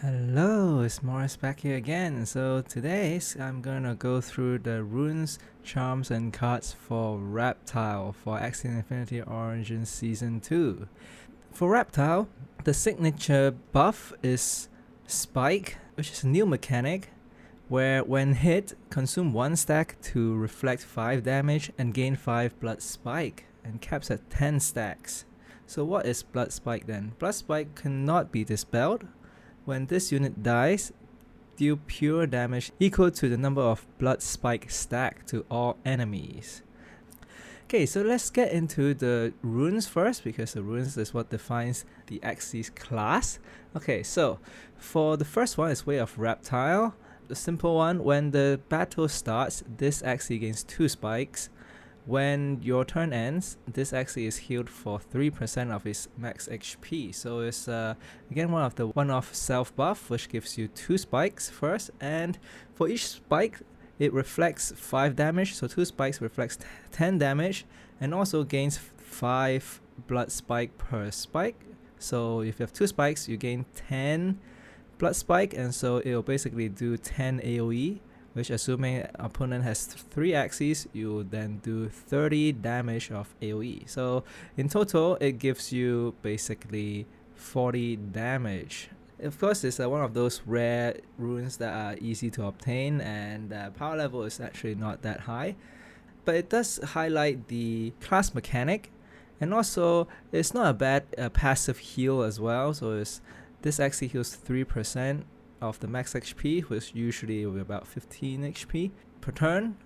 Hello, it's Morris back here again. So today I'm gonna go through the runes, charms, and cards for Reptile for Axie Infinity Origins Season 2. For Reptile, the signature buff is Spike, which is a new mechanic where when hit, consume 1 stack to reflect 5 damage and gain 5 blood spike and caps at 10 stacks. So what is blood spike then? Blood spike cannot be dispelled. When this unit dies, deal pure damage equal to the number of blood spike stacked to all enemies. Okay, so let's get into the runes first, because the runes is what defines the Axie's class. Okay, so for the first one is Way of Reptile. The simple one, when the battle starts, this Axie gains 2 spikes. When your turn ends, this Axie is healed for 3% of its max HP. So it's again one of the one-off self buff, which gives you 2 spikes first, and for each spike it reflects 5 damage, so 2 spikes reflects 10 damage, and also gains 5 blood spike per spike. So if you have 2 spikes, you gain 10 blood spike, and so it will basically do 10 AoE, which assuming opponent has 3 Axies, you will then do 30 damage of AoE. So in total, it gives you basically 40 damage. Of course, it's one of those rare runes that are easy to obtain, and power level is actually not that high. But it does highlight the class mechanic, and also it's not a bad passive heal as well. So this actually heals 3% of the max HP, which usually will be about 15 HP per turn,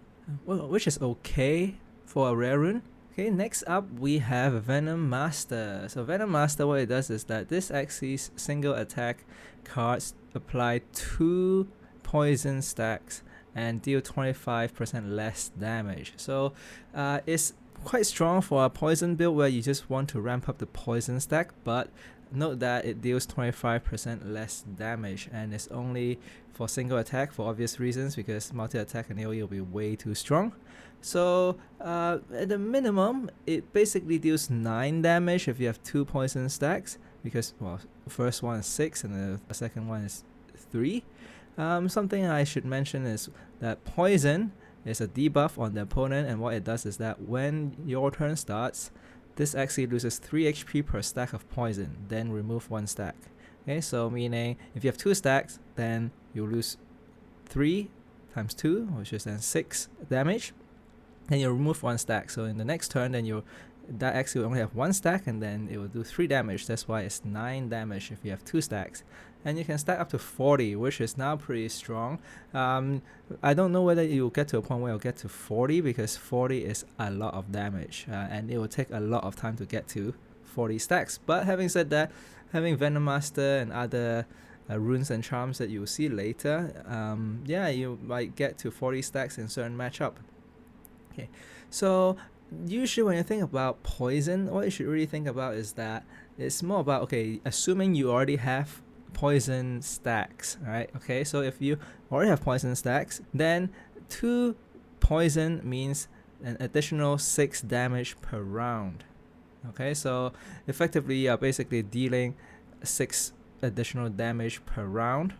which is okay for a rare rune. Okay, next up we have Venom Master. So Venom Master, what it does is that this Axie's single attack cards apply 2 poison stacks and deal 25% less damage. So it's quite strong for a poison build where you just want to ramp up the poison stack, but note that it deals 25% less damage, and it's only for single attack for obvious reasons, because multi-attack and AoE will be way too strong. So at the minimum, it basically deals 9 damage if you have 2 poison stacks, because well, the first one is 6 and the second one is 3. Something I should mention is that poison is a debuff on the opponent, and what it does is that when your turn starts, this actually loses 3 HP per stack of poison, then remove 1 stack. Okay, so meaning if you have 2 stacks, then you lose 3 times 2, which is then 6 damage. Then you remove 1 stack. So in the next turn, then that actually will only have 1 stack, and then it will do 3 damage. That's why it's 9 damage if you have 2 stacks. And you can stack up to 40, which is now pretty strong. I don't know whether you'll get to a point where you'll get to 40, because 40 is a lot of damage, and it will take a lot of time to get to 40 stacks. But having said that, having Venom Master and other runes and charms that you'll see later, yeah, you might get to 40 stacks in certain matchup. Okay, so usually when you think about poison, what you should really think about is that it's more about, okay, assuming you already have poison stacks, right? Okay, so if you already have poison stacks, then 2 poison means an additional 6 damage per round. Okay, so effectively you're basically dealing 6 additional damage per round,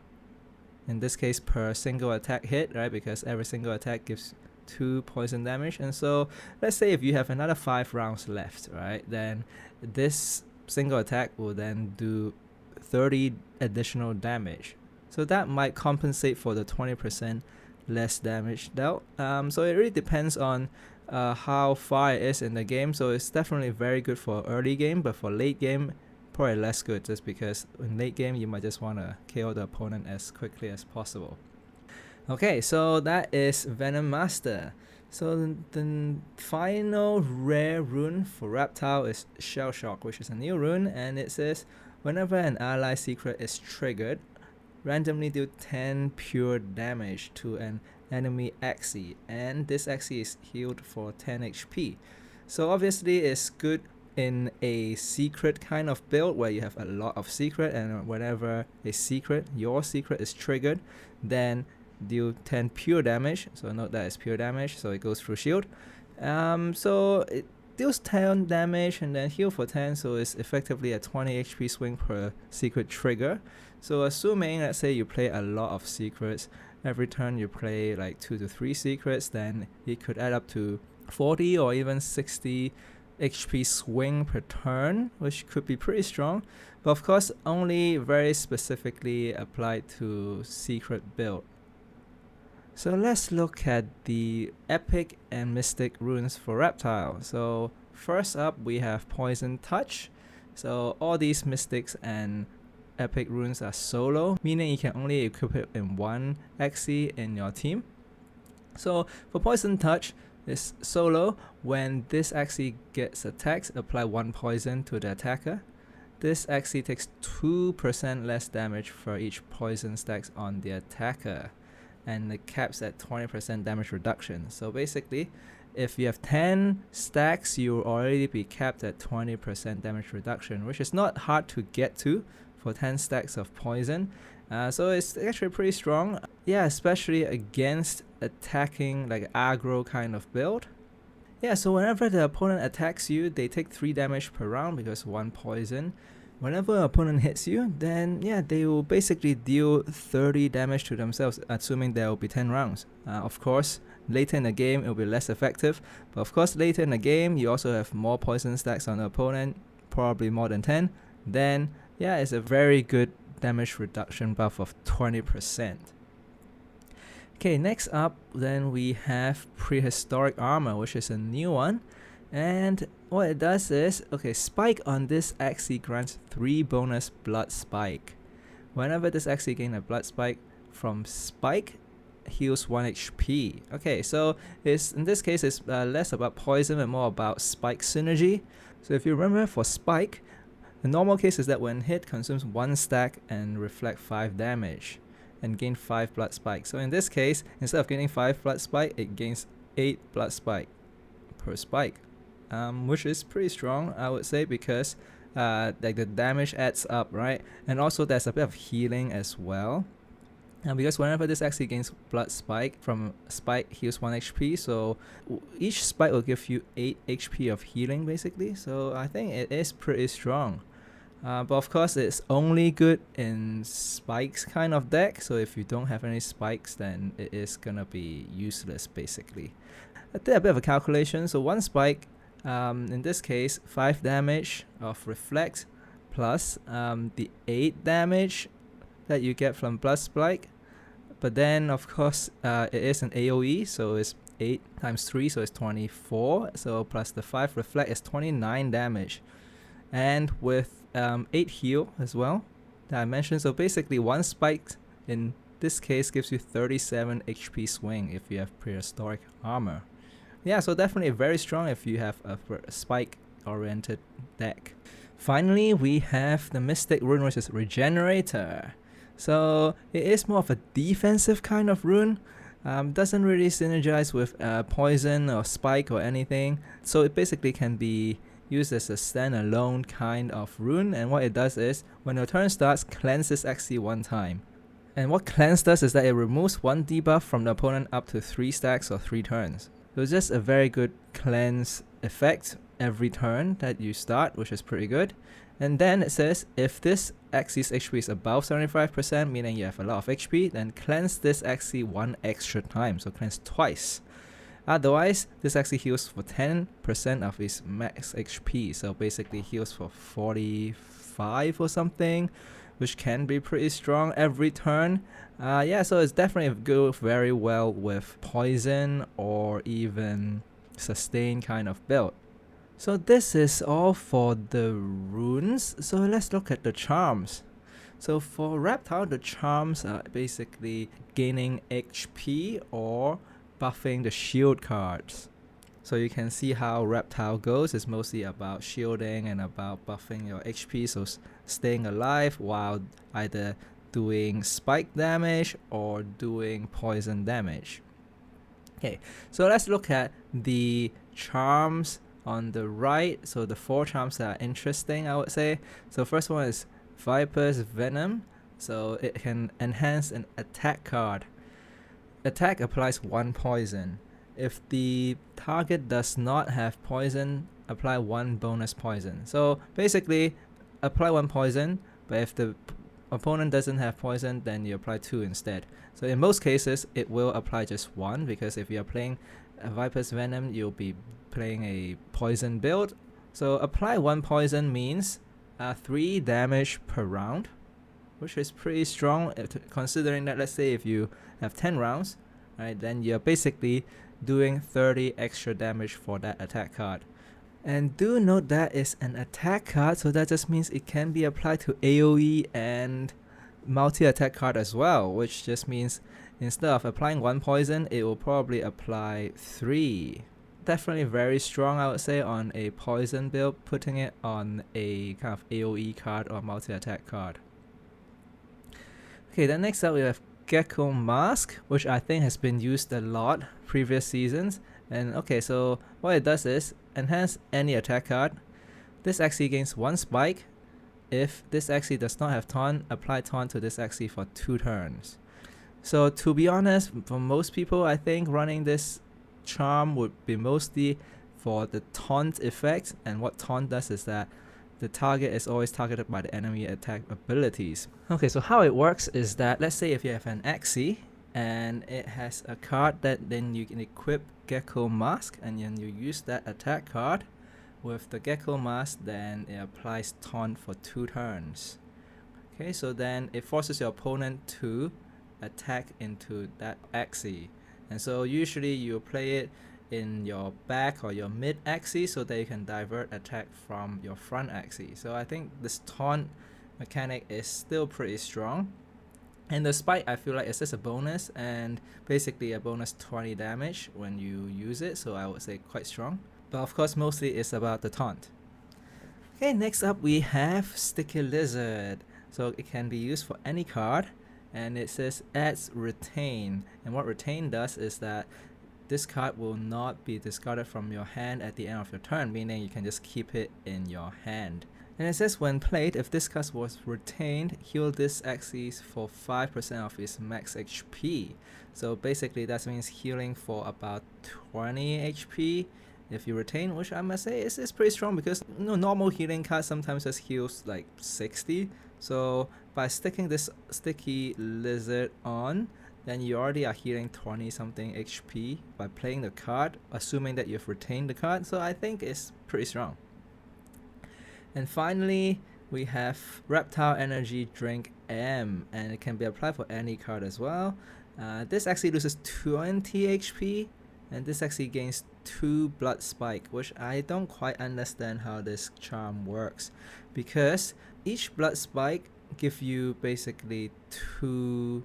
in this case per single attack hit, right? Because every single attack gives 2 poison damage. And so let's say if you have another 5 rounds left, right, then this single attack will then do 30 additional damage. So that might compensate for the 20% less damage dealt. So it really depends on how far it is in the game. So it's definitely very good for early game, but for late game, probably less good, just because in late game you might just want to KO the opponent as quickly as possible. Okay, so that is Venom Master. So the final rare rune for Reptile is Shell Shock, which is a new rune, and it says whenever an ally secret is triggered, randomly deal 10 pure damage to an enemy Axie, and this Axie is healed for 10 HP. So obviously it's good in a secret kind of build where you have a lot of secret, and whenever your secret is triggered, then deal 10 pure damage. So note that it's pure damage, so it goes through shield. So it deals 10 damage and then heal for 10, so it's effectively a 20 HP swing per secret trigger. So assuming, let's say you play a lot of secrets, every turn you play like 2 to 3 secrets, then it could add up to 40 or even 60 HP swing per turn, which could be pretty strong, but of course only very specifically applied to secret build. So let's look at the epic and mystic runes for Reptile. So first up we have Poison Touch. So all these mystics and epic runes are solo, meaning you can only equip it in one Axie in your team. So for Poison Touch, it's solo. When this Axie gets attacked, apply 1 poison to the attacker. This Axie takes 2% less damage for each poison stacks on the attacker, and it caps at 20% damage reduction. So basically, if you have 10 stacks, you'll already be capped at 20% damage reduction, which is not hard to get to for 10 stacks of poison. So it's actually pretty strong. Yeah, especially against attacking like aggro kind of build. Yeah, so whenever the opponent attacks you, they take 3 damage per round because 1 poison. Whenever an opponent hits you, then yeah, they will basically deal 30 damage to themselves, assuming there will be 10 rounds. Of course, later in the game, it will be less effective. But of course, later in the game, you also have more poison stacks on the opponent, probably more than 10. Then yeah, it's a very good damage reduction buff of 20%. Okay, next up then we have Prehistoric Armor, which is a new one. And what it does is, okay, Spike on this Axie grants 3 bonus blood spike. Whenever this Axie gains a blood spike from Spike, heals 1 HP. Okay, so it's in this case it's less about poison and more about Spike synergy. So if you remember, for Spike, the normal case is that when hit, consumes 1 stack and reflect 5 damage and gain 5 blood spike. So in this case, instead of gaining 5 blood spike, it gains 8 blood spike per spike, which is pretty strong, I would say, because like the damage adds up, right? And also there's a bit of healing as well. Because whenever this Axie gains blood spike, from spike heals 1 HP, so each spike will give you 8 HP of healing basically. So I think it is pretty strong. But of course it's only good in spikes kind of deck, so if you don't have any spikes, then it is gonna be useless basically. I did a bit of a calculation, so 1 spike, in this case 5 damage of reflect plus the 8 damage that you get from blood spike, but then of course it is an AoE, so it's 8 times 3, so it's 24, so plus the 5 reflect is 29 damage, and with 8 heal as well that I mentioned. So basically 1 spike in this case gives you 37 HP swing if you have Prehistoric Armor. Yeah, so definitely very strong if you have a spike oriented deck. Finally, we have the Mystic rune, which is Regenerator. So it is more of a defensive kind of rune. Doesn't really synergize with poison or spike or anything, so it basically can be used as a standalone kind of rune. And what it does is, when your turn starts, cleanse this Axie 1 time. And what cleanse does is that it removes 1 debuff from the opponent up to 3 stacks or 3 turns. So it's just a very good cleanse effect every turn that you start, which is pretty good. And then it says, if this Axie's HP is above 75%, meaning you have a lot of HP, then cleanse this Axie 1 extra time, so cleanse twice. Otherwise, this Axie heals for 10% of his max HP, so basically heals for 45 or something, which can be pretty strong every turn. Yeah, so it's definitely go very well with poison or even sustain kind of build. So this is all for the runes. So let's look at the charms. So for Reptile, the charms are basically gaining HP or buffing the shield cards. So you can see how Reptile goes. It's mostly about shielding and about buffing your HP, so staying alive while either doing spike damage or doing poison damage. Okay, so let's look at the charms on the right. So the 4 charms that are interesting, I would say. So first one is Viper's Venom. So it can enhance an attack card. Attack applies 1 poison. If the target does not have poison, apply 1 bonus poison. So basically, apply 1 poison, but if the opponent doesn't have poison, then you apply 2 instead. So in most cases, it will apply just 1, because if you're playing a Viper's Venom, you'll be playing a poison build. So apply 1 poison means 3 damage per round, which is pretty strong, considering that, let's say if you have 10 rounds, right, then you're basically doing 30 extra damage for that attack card. And do note that it's an attack card, so that just means it can be applied to AoE and multi-attack card as well, which just means instead of applying 1 poison, it will probably apply 3. Definitely very strong, I would say, on a poison build, putting it on a kind of AoE card or multi-attack card. Okay, then next up we have Gecko Mask, which I think has been used a lot previous seasons. And okay, so what it does is enhance any attack card. This Axie gains 1 spike. If this Axie does not have taunt, apply taunt to this Axie for 2 turns. So to be honest, for most people, I think running this charm would be mostly for the taunt effect, and what taunt does is that the target is always targeted by the enemy attack abilities. Okay, so how it works is that, let's say if you have an Axie and it has a card that then you can equip Gecko Mask, and then you use that attack card with the Gecko Mask, then it applies taunt for 2 turns. Okay, so then it forces your opponent to attack into that Axie, and so usually you play it in your back or your mid Axie so that you can divert attack from your front Axie. So I think this taunt mechanic is still pretty strong. And the spike, I feel like it's just a bonus, and basically a bonus 20 damage when you use it, so I would say quite strong. But of course, mostly it's about the taunt. Okay, next up we have Sticky Lizard. So it can be used for any card, and it says adds retain. And what retain does is that this card will not be discarded from your hand at the end of your turn, meaning you can just keep it in your hand. And it says when played, if this card was retained, heal this Axie for 5% of its max HP. So basically that means healing for about 20 HP if you retain, which I must say is pretty strong, because normal healing cards sometimes just heals like 60. So by sticking this Sticky Lizard on, then you already are healing 20 something HP by playing the card, assuming that you've retained the card. So I think it's pretty strong. And finally, we have Reptile Energy Drink M, and it can be applied for any card as well. This actually loses 20 HP, and this actually gains 2 Blood Spike, which I don't quite understand how this charm works, because each Blood Spike gives you basically 2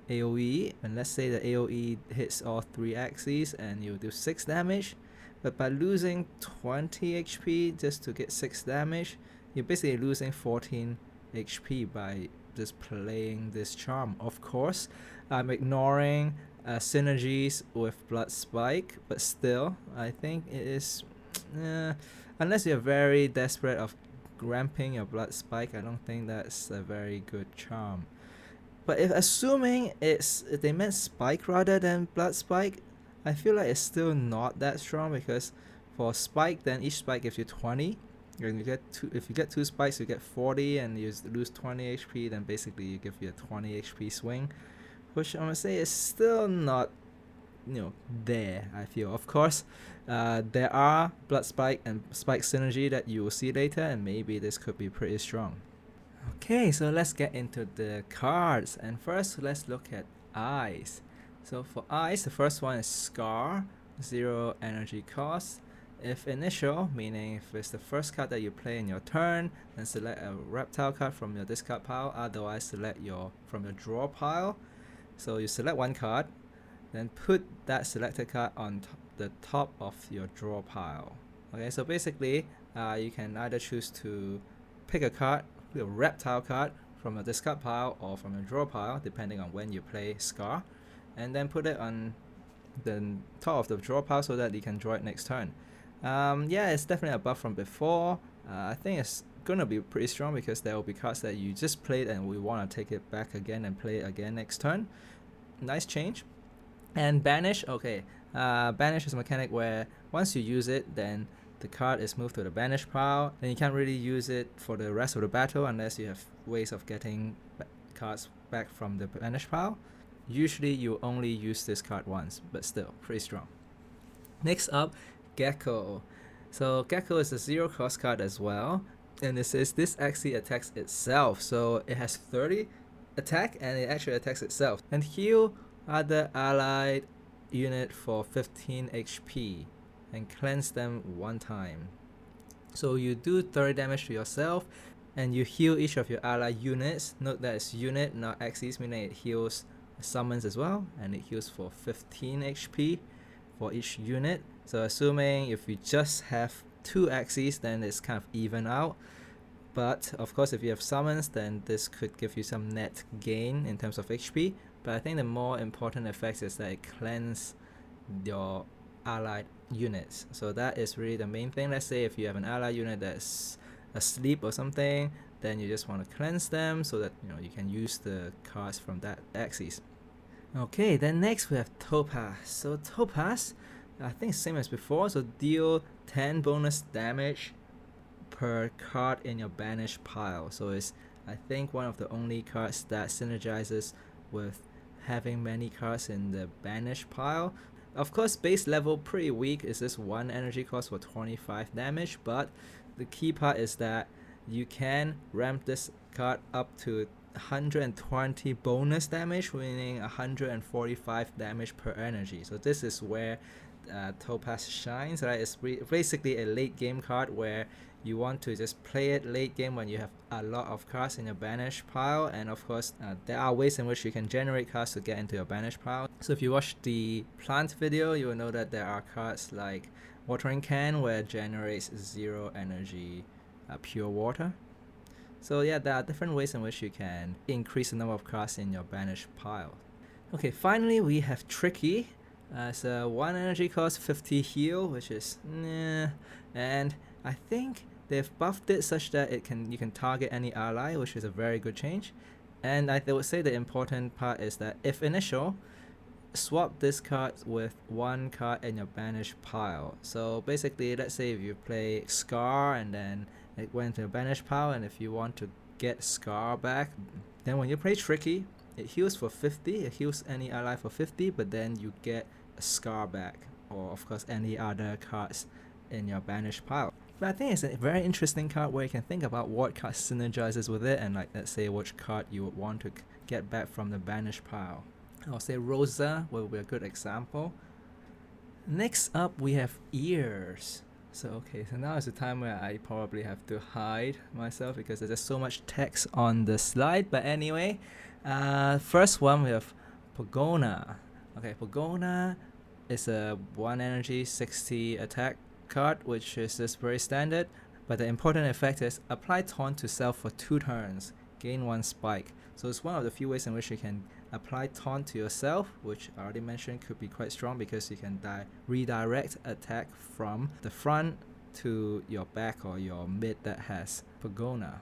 AoE, and let's say the AoE hits all 3 Axies and you do 6 damage. But by losing 20 HP just to get 6 damage, you're basically losing 14 HP by just playing this charm. Of course, I'm ignoring synergies with Blood Spike, but still, I think it is, unless you're very desperate of ramping your Blood Spike, I don't think that's a very good charm. But if assuming if they meant Spike rather than Blood Spike, I feel like it's still not that strong, because for Spike, then each Spike gives you 20. And you get if you get 2 spikes, you get 40, and you lose 20 HP, then basically you give you a 20 HP swing, which I'm gonna say is still not, there, I feel. Of course, there are Blood Spike and Spike synergy that you will see later, and maybe this could be pretty strong. Okay, so let's get into the cards, and first let's look at Eyes. So for Eyes, the first one is Scar, 0 energy cost. If initial, meaning if it's the first card that you play in your turn, then select a reptile card from your discard pile, otherwise select from your draw pile. So you select one card, then put that selected card on the top of your draw pile. Okay, so basically you can either choose to pick a card, a reptile card from your discard pile or from your draw pile, depending on when you play Scar, and then put it on the top of the draw pile so that you can draw it next turn. Yeah, it's definitely a buff from before. I think it's gonna be pretty strong, because there will be cards that you just played and we want to take it back again and play it again next turn. Nice change. And Banish, okay. Banish is a mechanic where once you use it, then the card is moved to the banish pile. Then you can't really use it for the rest of the battle unless you have ways of getting cards back from the banish pile. Usually you only use this card once, but still pretty strong. Next up, Gecko. So Gecko is a 0-cost card as well, and it says this actually attacks itself. So it has 30 attack and it actually attacks itself. And heal other allied unit for 15 HP and cleanse them one time. So you do 30 damage to yourself and you heal each of your ally units. Note that it's unit, not Axies, meaning it heals summons as well, and it heals for 15 HP for each unit. So assuming if you just have 2 Axies, then it's kind of even out. But of course if you have summons, then this could give you some net gain in terms of HP. But I think the more important effect is that it cleanses your allied units. So that is really the main thing. Let's say if you have an allied unit that's asleep or something, then you just want to cleanse them so that you can use the cards from that axis. Okay, then next we have Topaz. So Topaz, I think same as before, so deal 10 bonus damage per card in your banish pile. So it's, I think, one of the only cards that synergizes with having many cards in the banish pile. Of course, base level pretty weak, is this 1 energy cost for 25 damage, but the key part is that you can ramp this card up to 120 bonus damage, meaning 145 damage per energy. So this is where Topaz shines, right? It's basically a late game card where you want to just play it late game when you have a lot of cards in your banish pile, and of course there are ways in which you can generate cards to get into your banish pile. So if you watch the plant video, you will know that there are cards like Watering Can, where it generates 0 energy pure water. So yeah, there are different ways in which you can increase the number of cards in your banish pile. Okay, finally we have Tricky. It's a 1 energy cost, 50 heal, which is and I think they've buffed it such that you can target any ally, which is a very good change. And I would say the important part is that if initial, swap this card with 1 card in your banish pile. So basically, let's say if you play Scar and then it went to your banish pile, and if you want to get Scar back, then when you play Tricky, it heals for 50, it heals any ally for 50, but then you get a Scar back, or of course any other cards in your banish pile. But I think it's a very interesting card where you can think about what card synergizes with it, and like, let's say which card you would want to get back from the banish pile. I'll say Rosa will be a good example. Next up we have Ears. So now is the time where I probably have to hide myself because there's just so much text on the slide. But anyway, first one we have Pogona. Okay, Pogona is a 1 energy 60 attack card, which is just very standard, but the important effect is apply taunt to self for 2 turns, gain 1 spike. So it's one of the few ways in which you can apply taunt to yourself, which I already mentioned could be quite strong because you can redirect attack from the front to your back or your mid that has Pogona.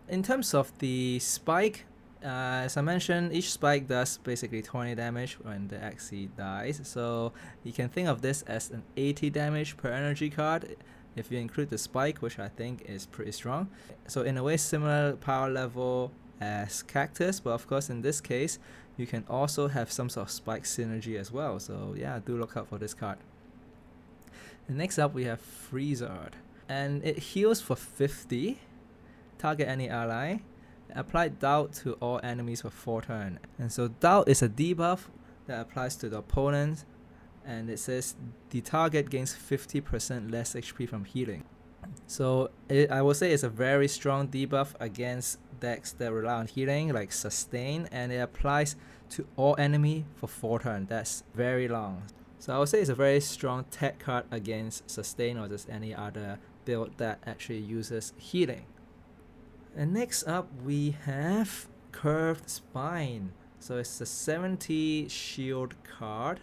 In terms of the spike, as I mentioned, each spike does basically 20 damage when the Axie dies, so you can think of this as an 80 damage per energy card if you include the spike, which I think is pretty strong. So in a way similar power level as Cactus, but of course in this case you can also have some sort of spike synergy as well, so yeah, do look out for this card. And next up we have Freezard, and it heals for 50, target any ally, apply doubt to all enemies for 4 turns. And so doubt is a debuff that applies to the opponent, and it says the target gains 50% less HP from healing. So I would say it's a very strong debuff against decks that rely on healing like Sustain, and it applies to all enemy for 4 turns. That's very long. So I would say it's a very strong tech card against Sustain or just any other build that actually uses healing. And next up we have Curved Spine. So it's a 70 shield card.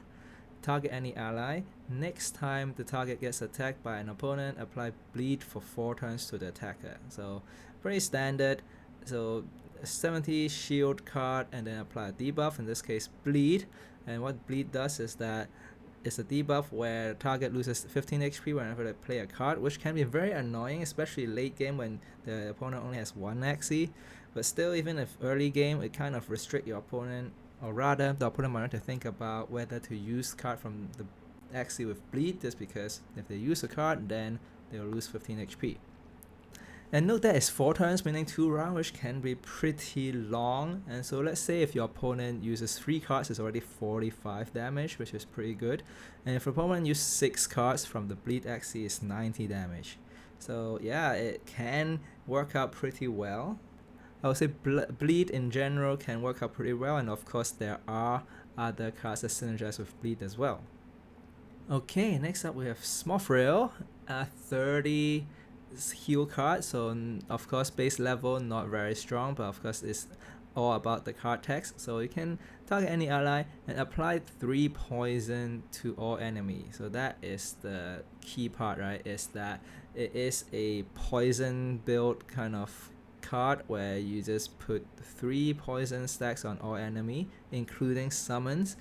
Target any ally. Next time the target gets attacked by an opponent, apply bleed for 4 turns to the attacker. So pretty standard. So 70 shield card and then apply a debuff, in this case bleed. And what bleed does is that it's a debuff where the target loses 15 HP whenever they play a card, which can be very annoying, especially late game when the opponent only has 1 Axie. But still, even if early game, it kind of restrict your opponent, or rather, the opponent might have to think about whether to use card from the Axie with bleed, just because if they use a card, then they'll lose 15 HP. And note that it's 4 turns, meaning 2 rounds, which can be pretty long. And so let's say if your opponent uses 3 cards, it's already 45 damage, which is pretty good. And if your opponent uses 6 cards from the bleed Axie, it's 90 damage. So yeah, it can work out pretty well. I would say bleed in general can work out pretty well, and of course there are other cards that synergize with bleed as well. Okay, next up we have Smurfrill, a 30 heal card. So of course base level not very strong, but of course it's all about the card text. So you can target any ally and apply 3 poison to all enemy. So that is the key part, right? Is that it is a poison build kind of card where you just put 3 poison stacks on all enemy, including summons.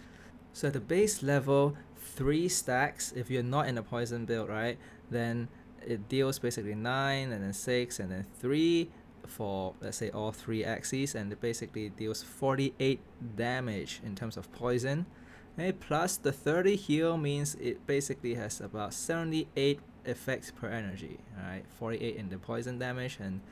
So at the base level, 3 stacks, if you're not in a poison build, right, then it deals basically 9 and then 6 and then 3 for, let's say, all 3 axes, and it basically deals 48 damage in terms of poison. Okay, plus the 30 heal means it basically has about 78 effects per energy, right? 48 in the poison damage and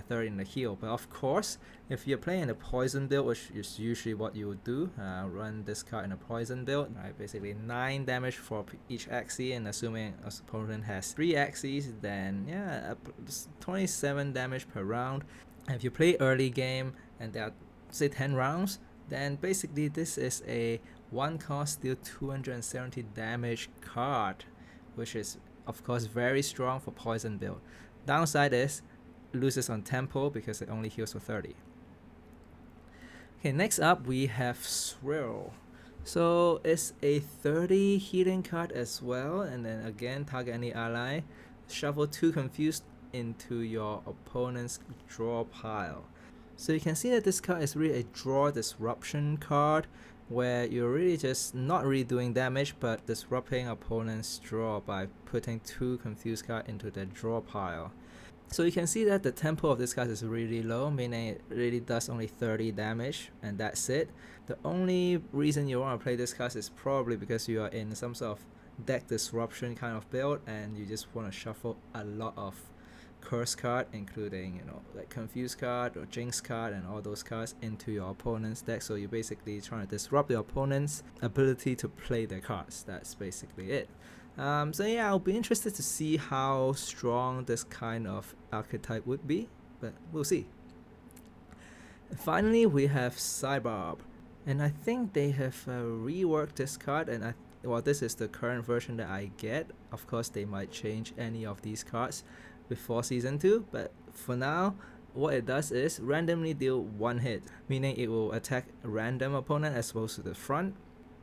30 in the heal. But of course, if you're playing a poison build, which is usually what you would do, run this card in a poison build, right? Basically 9 damage for each Axie, and assuming an opponent has 3 Axies, then yeah, 27 damage per round. And if you play early game and there are say 10 rounds, then basically this is a 1 cost deal 270 damage card, which is of course very strong for poison build. Downside is loses on tempo because it only heals for 30. Okay, next up we have Swirl. So it's a 30 healing card as well, and then again target any ally, shuffle 2 confused into your opponent's draw pile. So you can see that this card is really a draw disruption card, where you're really just not really doing damage but disrupting opponent's draw by putting 2 confused cards into the draw pile. So you can see that the tempo of this card is really low, meaning it really does only 30 damage, and that's it. The only reason you want to play this card is probably because you are in some sort of deck disruption kind of build, and you just want to shuffle a lot of curse card, including, you know, like confuse card or jinx card and all those cards into your opponent's deck. So you're basically trying to disrupt your opponent's ability to play their cards. That's basically it. So yeah, I'll be interested to see how strong this kind of archetype would be, but we'll see. And finally, we have Cybarb, and I think they have reworked this card, and well, this is the current version that I get. Of course, they might change any of these cards before season 2, but for now, what it does is randomly deal 1 hit, meaning it will attack a random opponent as opposed to the front,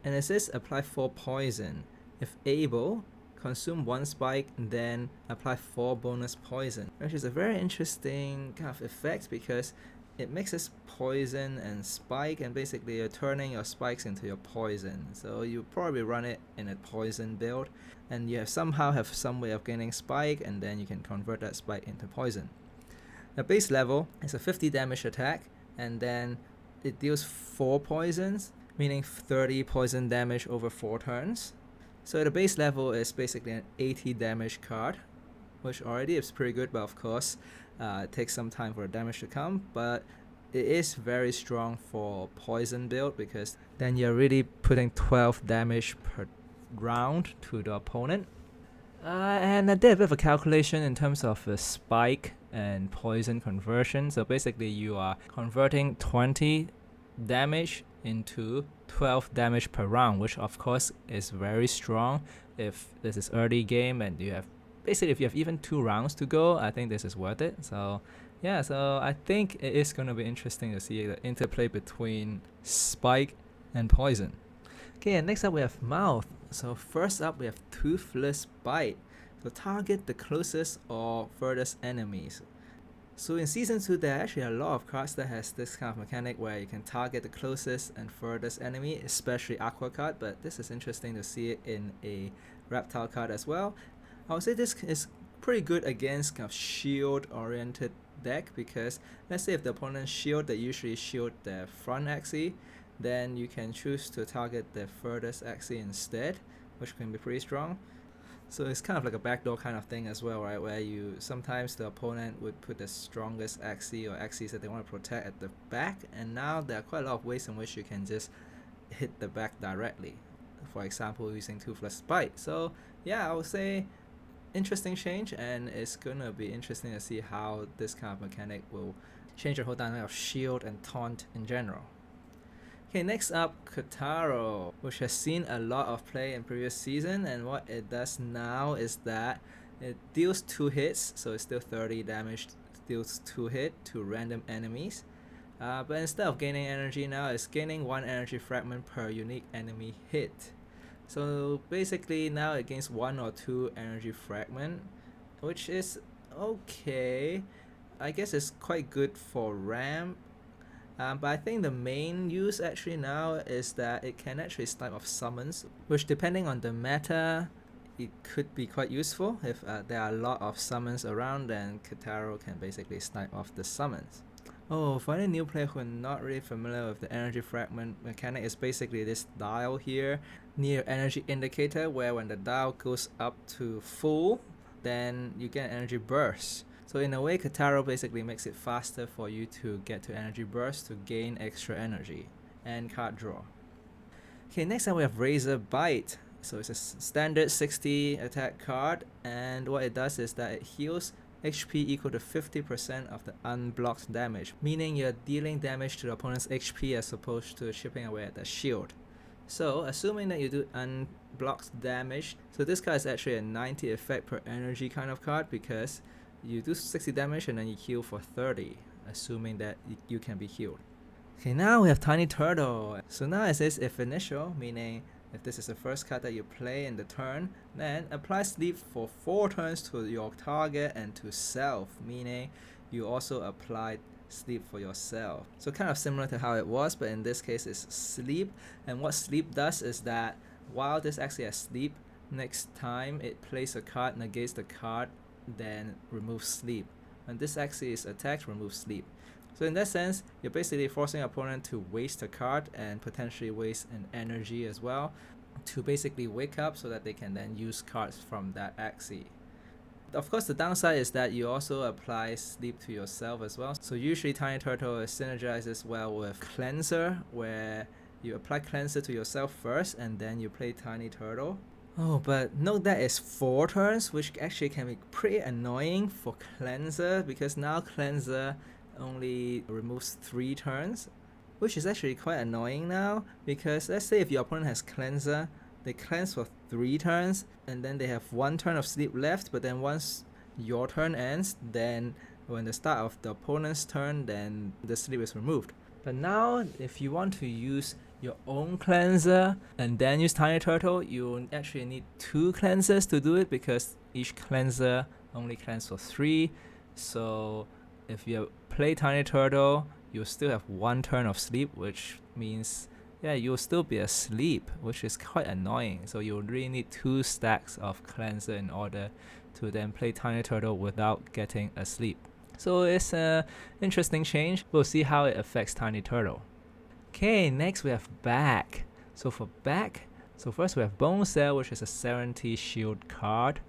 and it says apply 4 poison. If able, consume 1 spike, then apply 4 bonus poison, which is a very interesting kind of effect because it mixes poison and spike, and basically you're turning your spikes into your poison. So you probably run it in a poison build, and you somehow have some way of gaining spike, and then you can convert that spike into poison. The base level is a 50 damage attack, and then it deals 4 poisons, meaning 30 poison damage over 4 turns. So the base level is basically an 80 damage card, which already is pretty good, but of course it takes some time for the damage to come, but it is very strong for poison build because then you're really putting 12 damage per round to the opponent. And I did a bit of a calculation in terms of the spike and poison conversion. So basically you are converting 20 damage into 12 damage per round, which of course is very strong if this is early game and you have basically if you have even 2 rounds to go. I think this is worth it. So yeah, so I think it is going to be interesting to see the interplay between spike and poison. Okay, and next up we have Mouth. So first up we have Toothless Bite. So target the closest or furthest enemies. So in season 2 there are actually a lot of cards that has this kind of mechanic where you can target the closest and furthest enemy, especially Aqua card, but this is interesting to see it in a Reptile card as well. I would say this is pretty good against kind of shield oriented deck, because let's say if the opponent shield, they usually shield their front Axie, then you can choose to target the furthest Axie instead, which can be pretty strong. So it's kind of like a backdoor kind of thing as well, right? Where you sometimes the opponent would put the strongest Axie or Axies that they want to protect at the back, and now there are quite a lot of ways in which you can just hit the back directly. For example, using Toothless Bite. So yeah, I would say interesting change, and it's gonna be interesting to see how this kind of mechanic will change the whole dynamic of shield and taunt in general. Okay, next up, Kotaro, which has seen a lot of play in previous season, and what it does now is that it deals 2 hits, so it's still 30 damage, deals 2 hit to random enemies. But instead of gaining energy now, it's gaining 1 energy fragment per unique enemy hit. So basically now it gains 1 or 2 energy fragment, which is okay. I guess it's quite good for ramp. But I think the main use actually now is that it can actually snipe off summons, which depending on the meta, it could be quite useful. If there are a lot of summons around, then Kotaro can basically snipe off the summons. Oh, for any new player who are not really familiar with the energy fragment mechanic, is basically this dial here near energy indicator, where when the dial goes up to full, then you get an energy burst. So in a way, Kotaro basically makes it faster for you to get to energy burst to gain extra energy and card draw. Okay, next up we have Razor Bite. So it's a standard 60 attack card, and what it does is that it heals HP equal to 50% of the unblocked damage, meaning you're dealing damage to the opponent's HP as opposed to chipping away at the shield. So assuming that you do unblocked damage, so this card is actually a 90 effect per energy kind of card, because you do 60 damage and then you heal for 30, assuming that you can be healed. Okay, now we have Tiny Turtle. So now it says if initial, meaning if this is the first card that you play in the turn, then apply sleep for 4 turns to your target and to self, meaning you also apply sleep for yourself. So kind of similar to how it was, but in this case it's sleep. And what sleep does is that while this actually has sleep, next time it plays a card, negates the card, then remove sleep. When this actually is attacked, remove sleep. So in that sense, you're basically forcing your opponent to waste a card and potentially waste an energy as well to basically wake up so that they can then use cards from that Axie. Of course, the downside is that you also apply sleep to yourself as well. So usually Tiny Turtle synergizes well with Cleanser, where you apply Cleanser to yourself first and then you play Tiny Turtle. Oh, but note that it's 4 turns, which actually can be pretty annoying for Cleanser, because now Cleanser only removes 3 turns, which is actually quite annoying now, because let's say if your opponent has Cleanser, they cleanse for 3 turns, and then they have 1 turn of sleep left, but then once your turn ends, then when the start of the opponent's turn, then the sleep is removed. But now, if you want to use your own cleanser and then use Tiny Turtle, you actually need 2 cleansers to do it, because each cleanser only cleanses for 3. So if you play Tiny Turtle, you'll still have 1 turn of sleep, which means you'll still be asleep, which is quite annoying. So you really need 2 stacks of cleanser in order to then play Tiny Turtle without getting asleep. So it's an interesting change. We'll see how it affects Tiny Turtle. Okay, next we have Back. So for Back, first we have Bone Cell, which is a 70 shield card.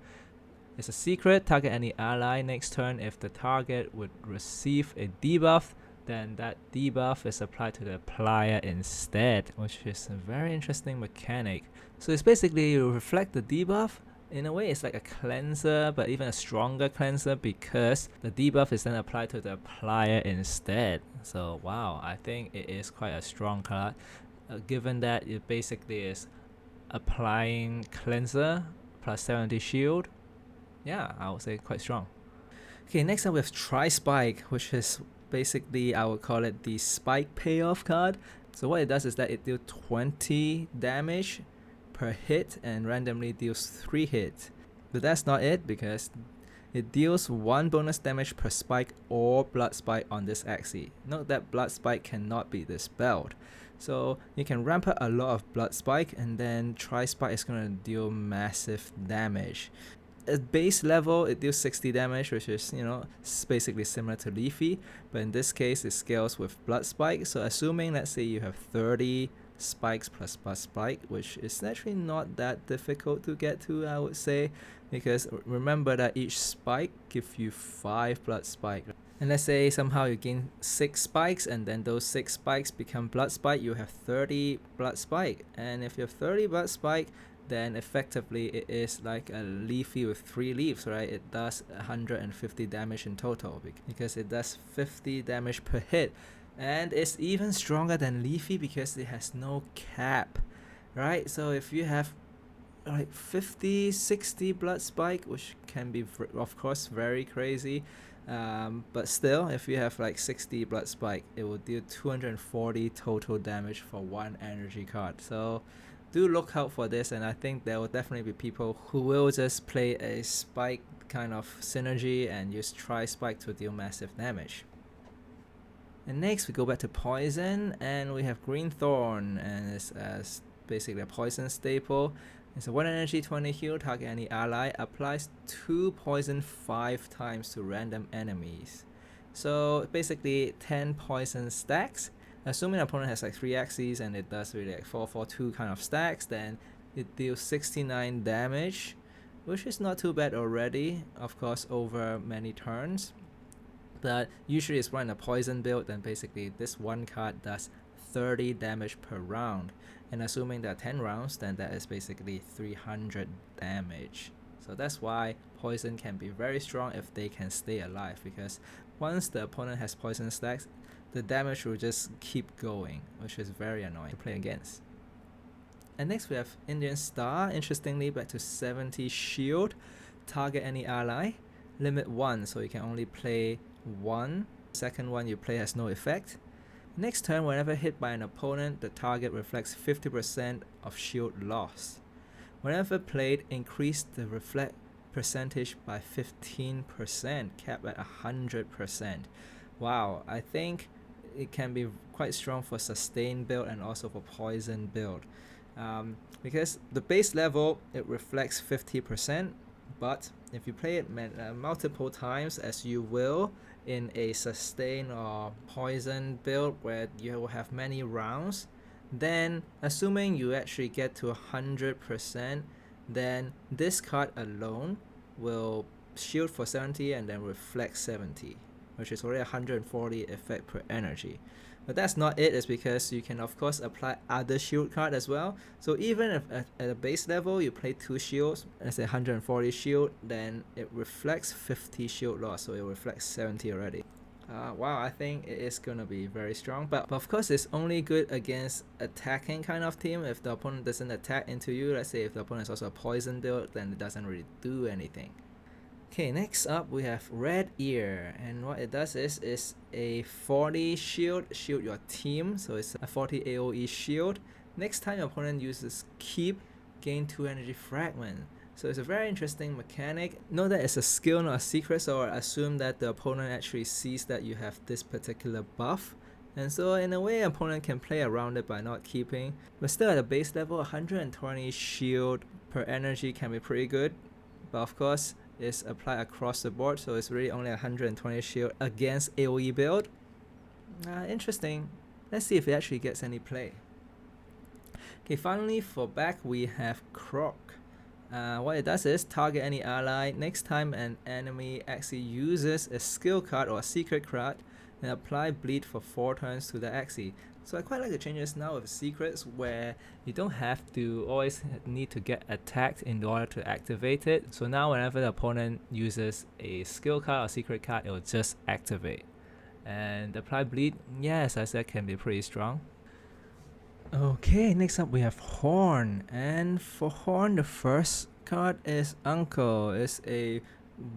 It's a secret. Target any ally next turn. If the target would receive a debuff, then that debuff is applied to the applier instead, which is a very interesting mechanic. So it's basically you reflect the debuff. In a way, it's like a cleanser, but even a stronger cleanser, because the debuff is then applied to the applier instead. So wow, I think it is quite a strong card, given that it basically is applying cleanser plus 70 shield. Yeah, I would say quite strong. Okay, next up we have Tri-Spike, which is basically, I would call it the spike payoff card. So what it does is that it deals 20 damage per hit and randomly deals 3 hits. But that's not it, because it deals 1 bonus damage per spike or blood spike on this Axie. Note that blood spike cannot be dispelled. So you can ramp up a lot of blood spike, and then Tri-Spike is going to deal massive damage. at base level it deals 60 damage, which is, you know, basically similar to Leafy, but in this case it scales with Blood Spike. So assuming, let's say you have 30 spikes plus Blood Spike, which is actually not that difficult to get to, I would say, because remember that each spike gives you 5 Blood Spike. And let's say somehow you gain 6 spikes, and then those 6 spikes become Blood Spike, you have 30 Blood Spike. And if you have 30 Blood Spike, then effectively it is like a Leafy with 3 leaves, right? It does 150 damage in total because it does 50 damage per hit. And it's even stronger than Leafy because it has no cap, right? So if you have like 50, 60 Blood Spike, which can be of course very crazy, but still, if you have like 60 Blood Spike, it will deal 240 total damage for 1 energy card. So do look out for this, and I think there will definitely be people who will just play a Spike kind of synergy and use Tri-Spike to deal massive damage. And next we go back to Poison, and we have Green Thorn, and it's basically a poison staple. It's a 1 energy 20 heal, target any ally, applies 2 poison 5 times to random enemies. So basically 10 poison stacks. Assuming the opponent has like 3 Axies and it does really like 4-4-2 kind of stacks, then it deals 69 damage, which is not too bad already, of course over many turns. But usually it's running a poison build, then basically this one card does 30 damage per round. And assuming there are 10 rounds, then that is basically 300 damage. So that's why poison can be very strong if they can stay alive, because once the opponent has poison stacks, the damage will just keep going, which is very annoying to play against. And next we have Indian Star. Interestingly, back to 70 shield, target any ally, limit 1, so you can only play 1. Second one you play has no effect. Next turn, whenever hit by an opponent, the target reflects 50% of shield loss. Whenever played, increase the reflect percentage by 15%, capped at 100%. Wow, I think it can be quite strong for sustain build and also for poison build, because the base level it reflects 50%, but if you play it multiple times, as you will in a sustain or poison build where you will have many rounds, then assuming you actually get to 100%, then this card alone will shield for 70 and then reflect 70, which is already 140 effect per energy. But that's not it, it's because you can of course apply other shield card as well. So even if at a base level you play 2 shields, let's say 140 shield, then it reflects 50 shield loss, so it reflects 70 already. Wow, I think it is gonna be very strong, but of course it's only good against attacking kind of team. If the opponent doesn't attack into you, let's say if the opponent is also a poison build, then it doesn't really do anything. Okay, next up we have Red Ear, and what it does is a 40 shield your team, so it's a 40 AoE shield. Next time your opponent uses keep, gain 2 energy fragment. So it's a very interesting mechanic. Note that it's a skill, not a secret, so I assume that the opponent actually sees that you have this particular buff. And so in a way, opponent can play around it by not keeping. But still at the base level, 120 shield per energy can be pretty good. But of course, it's applied across the board, so it's really only 120 shield against AoE build. Interesting. Let's see if it actually gets any play. Okay, finally for back we have Croc. What it does is target any ally. Next time an enemy actually uses a skill card or a secret card, and apply bleed for 4 turns to the Axie. So I quite like the changes now with secrets, where you don't have to always need to get attacked in order to activate it. So now whenever the opponent uses a skill card or secret card, it will just activate. And apply bleed, yes, as I said, can be pretty strong. Okay, next up we have Horn, and for Horn the first card is Uncle. It's a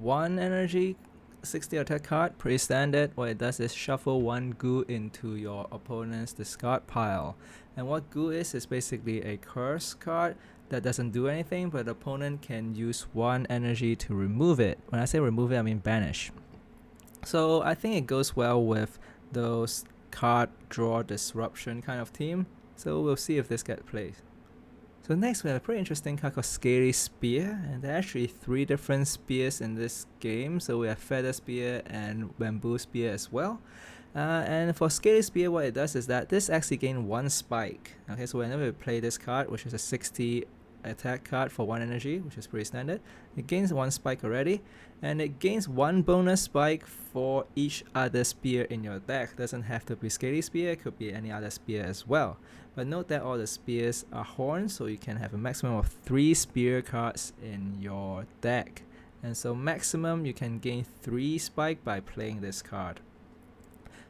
1 energy 60 attack card, pretty standard. What it does is shuffle 1 goo into your opponent's discard pile. And what goo is basically a curse card that doesn't do anything, but the opponent can use 1 energy to remove it. When I say remove it, I mean banish. So I think it goes well with those card draw disruption kind of team. So we'll see if this gets played. So next we have a pretty interesting card called Scaly Spear, and there are actually 3 different spears in this game. So we have Feather Spear and Bamboo Spear as well. And for Scaly Spear, what it does is that this actually gains 1 spike. Okay, so whenever we play this card, which is a 60 attack card for 1 energy, which is pretty standard, it gains 1 spike already, and it gains 1 bonus spike for each other spear in your deck. Doesn't have to be Scaly Spear, it could be any other spear as well. But note that all the spears are horns, so you can have a maximum of 3 spear cards in your deck. And so maximum you can gain 3 spike by playing this card.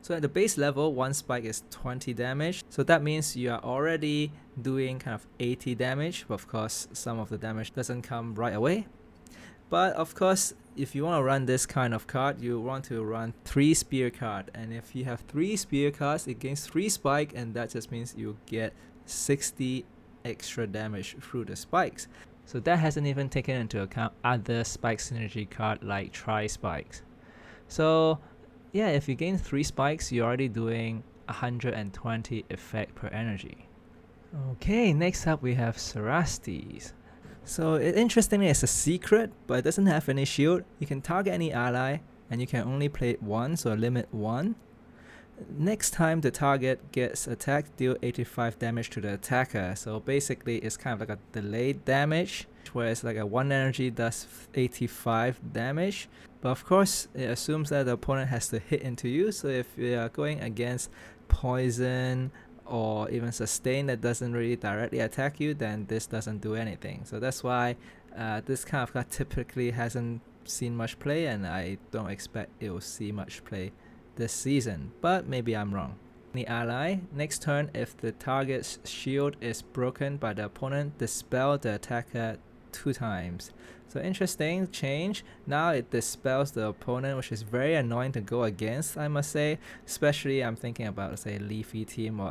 So at the base level, 1 spike is 20 damage. So that means you are already doing kind of 80 damage. But of course, some of the damage doesn't come right away. But of course, if you want to run this kind of card, you want to run 3 spear card. And if you have 3 spear cards, it gains 3 spike, and that just means you get 60 extra damage through the spikes. So that hasn't even taken into account other spike synergy card like Tri-Spikes. So yeah, if you gain 3 spikes, you're already doing 120 effect per energy. Okay, next up we have Cerastes. So interestingly, it's a secret, but it doesn't have any shield. You can target any ally, and you can only play it once, or limit 1. Next time the target gets attacked, deal 85 damage to the attacker. So basically it's kind of like a delayed damage, whereas like a 1 energy does 85 damage. But of course it assumes that the opponent has to hit into you, so if you are going against poison or even sustain that doesn't really directly attack you, then this doesn't do anything. So that's why this kind of card typically hasn't seen much play, and I don't expect it will see much play this season, but maybe I'm wrong. The ally, next turn, if the target's shield is broken by the opponent, dispel the attacker 2 times. So interesting change. Now it dispels the opponent, which is very annoying to go against, I must say. Especially I'm thinking about, say, Leafy team or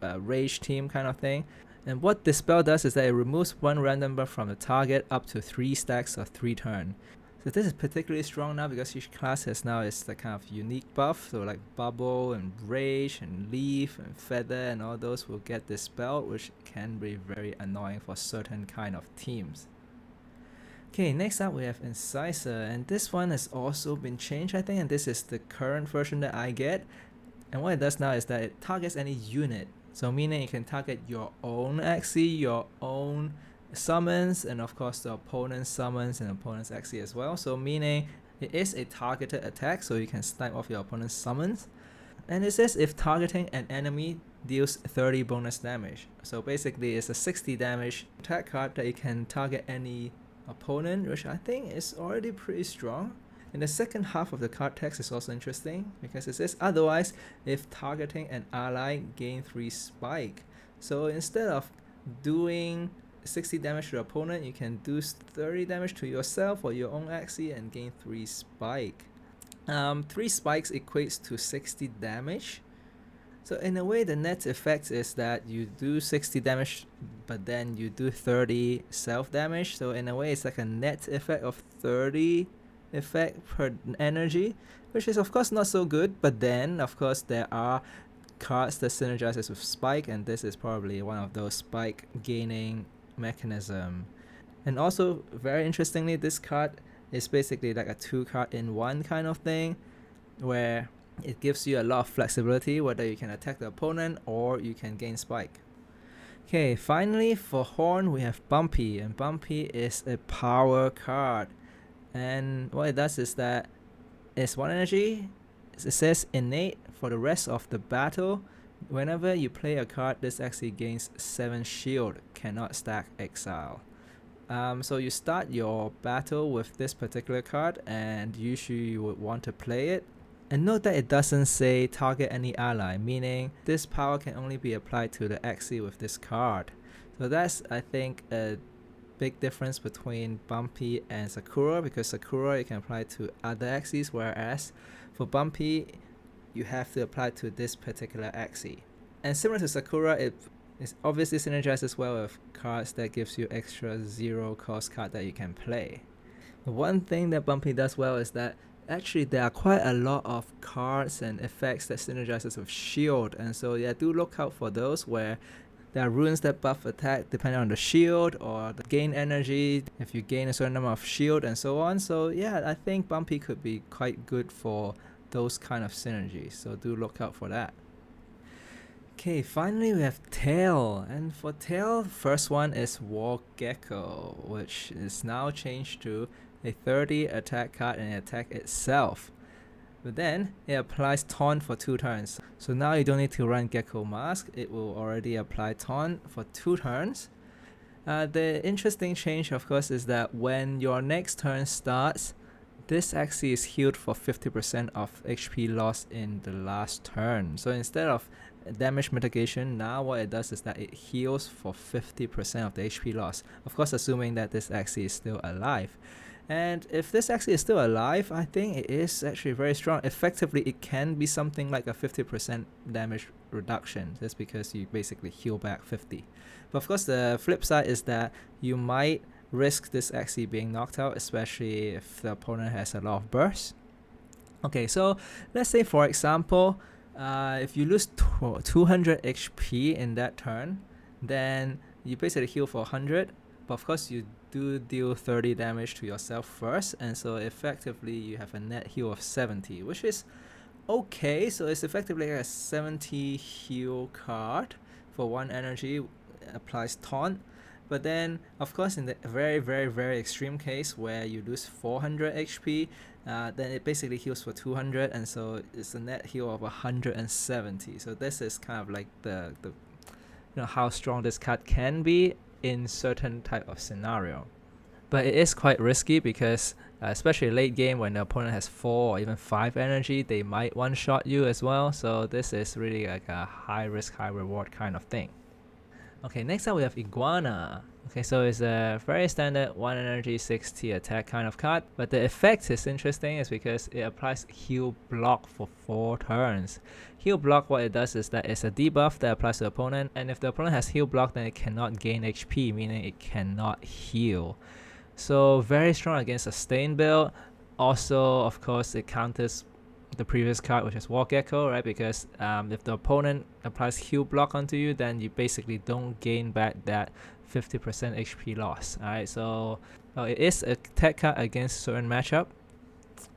a Rage team kind of thing. And what dispel does is that it removes 1 random number from the target up to 3 stacks of 3 turn. So this is particularly strong now because each class has now its the kind of unique buff. So like Bubble and Rage and Leaf and Feather and all those will get dispelled, which can be very annoying for certain kind of teams. Okay, next up we have Incisor, and this one has also been changed, I think, and this is the current version that I get. And what it does now is that it targets any unit. So meaning you can target your own Axie, your own summons, and of course the opponent's summons and opponent's Axie as well. So meaning it is a targeted attack, so you can snipe off your opponent's summons. And it says if targeting an enemy deals 30 bonus damage. So basically it's a 60 damage attack card that you can target any opponent, which I think is already pretty strong. And the second half of the card text is also interesting because it says otherwise if targeting an ally gain 3 spike. So instead of doing 60 damage to the opponent, you can do 30 damage to yourself or your own Axie and gain 3 spike. 3 spikes equates to 60 damage. So in a way the net effect is that you do 60 damage but then you do 30 self damage. So in a way it's like a net effect of 30 effect per energy, which is of course not so good, but then of course there are cards that synergizes with spike, and this is probably one of those spike gaining mechanism. And also very interestingly, this card is basically like a 2 card in 1 kind of thing, where it gives you a lot of flexibility whether you can attack the opponent or you can gain spike. Okay, finally for Horn we have Bumpy, and Bumpy is a power card, and what it does is that it's 1 energy. It says innate for the rest of the battle. Whenever you play a card, this actually gains 7 shield, cannot stack exile. So you start your battle with this particular card, and usually you would want to play it. And note that it doesn't say target any ally, meaning this power can only be applied to the Axie with this card. So that's, I think, a big difference between Bumpy and Sakura, because Sakura you can apply to other Axies, whereas for Bumpy you have to apply to this particular Axie. And similar to Sakura, it is obviously synergized as well with cards that gives you extra 0 cost card that you can play. The one thing that Bumpy does well is that actually there are quite a lot of cards and effects that synergizes with shield, and so yeah, do look out for those where There are runes that buff attack depending on the shield or the gain energy, if you gain a certain number of shield and so on. So yeah, I think Bumpy could be quite good for those kind of synergies, so do look out for that. Okay, finally we have Tail, and for Tail, first one is War Gecko, which is now changed to a 30 attack card and attack itself. But then it applies Taunt for 2 turns. So now you don't need to run Gecko Mask, it will already apply Taunt for 2 turns. The interesting change, of course, is that when your next turn starts, this Axie is healed for 50% of HP loss in the last turn. So instead of damage mitigation, now what it does is that it heals for 50% of the HP loss. Of course, assuming that this Axie is still alive. And if this Axie is still alive, I think it is actually very strong. Effectively, it can be something like a 50% damage reduction, just because you basically heal back 50. But of course, the flip side is that you might risk this Axie being knocked out, especially if the opponent has a lot of bursts. Okay, so let's say for example, if you lose 200 HP in that turn, then you basically heal for 100, but of course you do deal 30 damage to yourself first, and so effectively you have a net heal of 70, which is okay. So it's effectively a 70 heal card for 1 energy, applies Taunt. But then, of course, in the very extreme case where you lose 400 HP, then it basically heals for 200, and so it's a net heal of 170. So this is kind of like the how strong this card can be in certain type of scenario. But it is quite risky because especially late game when the opponent has 4 or even 5 energy, they might one-shot you as well. So this is really like a high risk, high reward kind of thing. Okay, next up we have Iguana. Okay, so it's a very standard 1 energy 60 attack kind of card, but the effect is interesting is because it applies heal block for 4 turns. Heal block, what it does is that it's a debuff that applies to the opponent, and if the opponent has heal block, then it cannot gain HP, meaning it cannot heal. So very strong against sustain build. Also, of course, it counters the previous card, which is War Gecko, right? Because if the opponent applies heal block onto you, then you basically don't gain back that 50% HP loss. Alright, so it is a tech card against certain matchup.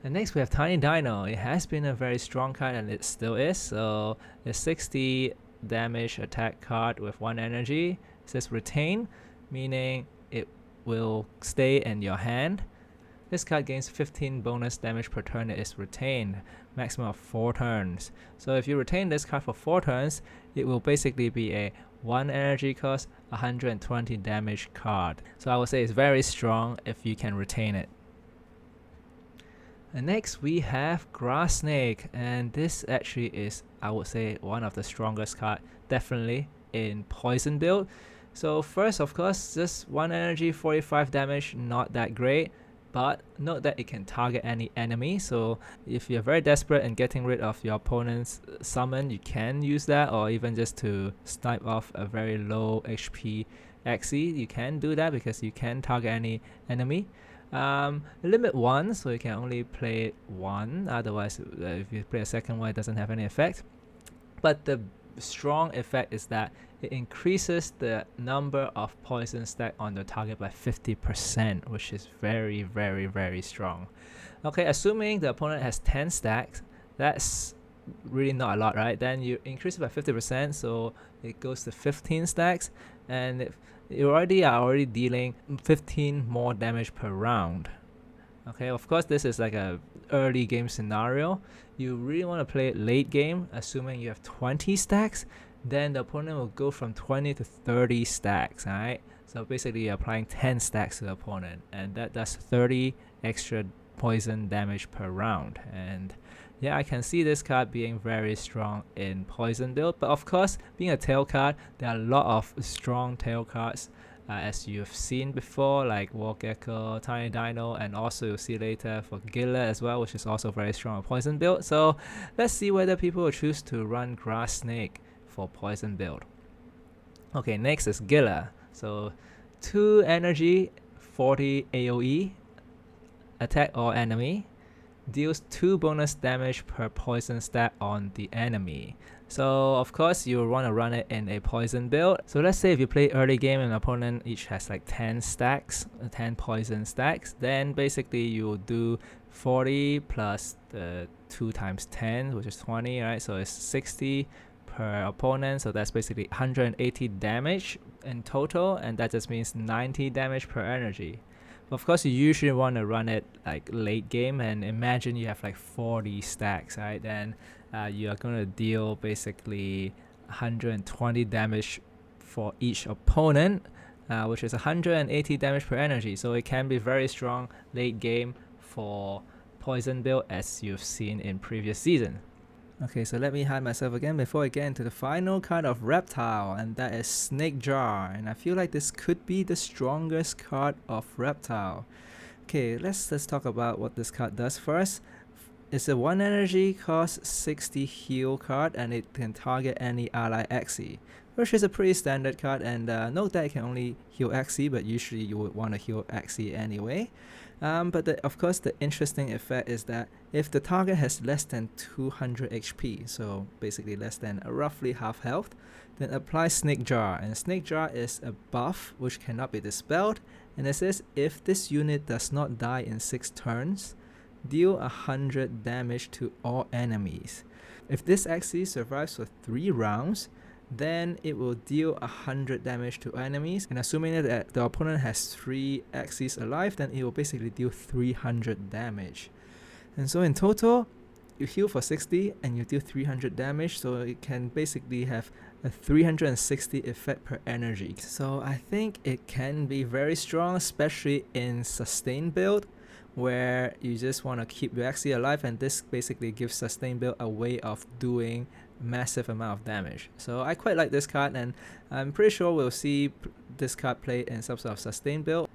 And next we have Tiny Dino. It has been a very strong card and it still is. So it's 60 damage attack card with 1 energy. It says retain, meaning it will stay in your hand. This card gains 15 bonus damage per turn it is retained, maximum of 4 turns. So if you retain this card for 4 turns, it will basically be a 1 energy cost, 120 damage card. So I would say it's very strong if you can retain it. And next we have Grass Snake, and this actually is, I would say, one of the strongest card, definitely in poison build. So first, of course, just 1 energy, 45 damage, not that great. But note that it can target any enemy, so if you're very desperate in getting rid of your opponent's summon, you can use that, or even just to snipe off a very low HP Axie, you can do that because you can target any enemy. Limit 1, so you can only play 1, otherwise if you play a second one it doesn't have any effect. But the strong effect is that it increases the number of poison stack on the target by 50%, which is very strong. Okay, assuming the opponent has 10 stacks, that's really not a lot, right? Then you increase it by 50%, so it goes to 15 stacks, and if you are already dealing 15 more damage per round. Okay, of course this is like a early game scenario. You really want to play it late game, assuming you have 20 stacks, then the opponent will go from 20 to 30 stacks, alright? So basically you're applying 10 stacks to the opponent, and that does 30 extra poison damage per round. And yeah, I can see this card being very strong in poison build, but of course, being a tail card, there are a lot of strong tail cards as you've seen before, like War Gecko, Tiny Dino, and also you'll see later for Gila as well, which is also very strong poison build. So let's see whether people will choose to run Grass Snake for poison build. Okay, next is Gila. So 2 energy, 40 AoE, attack all enemy, deals 2 bonus damage per poison stat on the enemy. So of course you want to run it in a poison build. So let's say if you play early game and an opponent each has like 10 stacks, 10 poison stacks, then basically you will do 40 plus the 2 times 10, which is 20, right? So it's 60 per opponent, so that's basically 180 damage in total, and that just means 90 damage per energy. Of course, you usually want to run it like late game, and imagine you have like 40 stacks, right? Then you are going to deal basically 120 damage for each opponent, which is 180 damage per energy. So it can be very strong late game for poison build, as you've seen in previous season. Okay, so let me hide myself again before I get into the final card of Reptile, and that is Snake Jar, and I feel like this could be the strongest card of Reptile. Okay, let's talk about what this card does first. It's a 1 energy, cost 60 heal card, and it can target any ally Axie, which is a pretty standard card, and note that it can only heal Axie, but usually you would want to heal Axie anyway. But of course the interesting effect is that if the target has less than 200 HP, so basically less than roughly half health, then apply Snake Jar, and Snake Jar is a buff which cannot be dispelled, and it says if this unit does not die in 6 turns, deal 100 damage to all enemies. If this Axie survives for 3 rounds, then it will deal 100 damage to enemies, and assuming that the opponent has 3 Axies alive, then it will basically deal 300 damage. And so in total, you heal for 60 and you deal 300 damage, so it can basically have a 360 effect per energy. So I think it can be very strong, especially in sustain build, where you just want to keep your Axie alive, and this basically gives sustain build a way of doing massive amount of damage. So I quite like this card, and I'm pretty sure we'll see this card played in some sort of sustain build,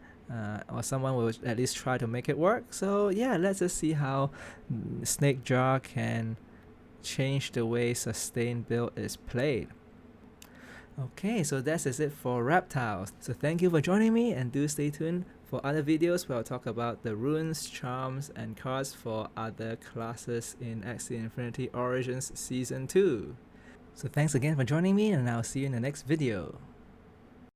or someone will at least try to make it work. So yeah, let's just see how Snake Jar can change the way sustain build is played. Okay, so that is it for Reptiles. So thank you for joining me, and do stay tuned for other videos where I'll talk about the runes, charms, and cards for other classes in Axie Infinity Origins Season 2. So thanks again for joining me, and I'll see you in the next video.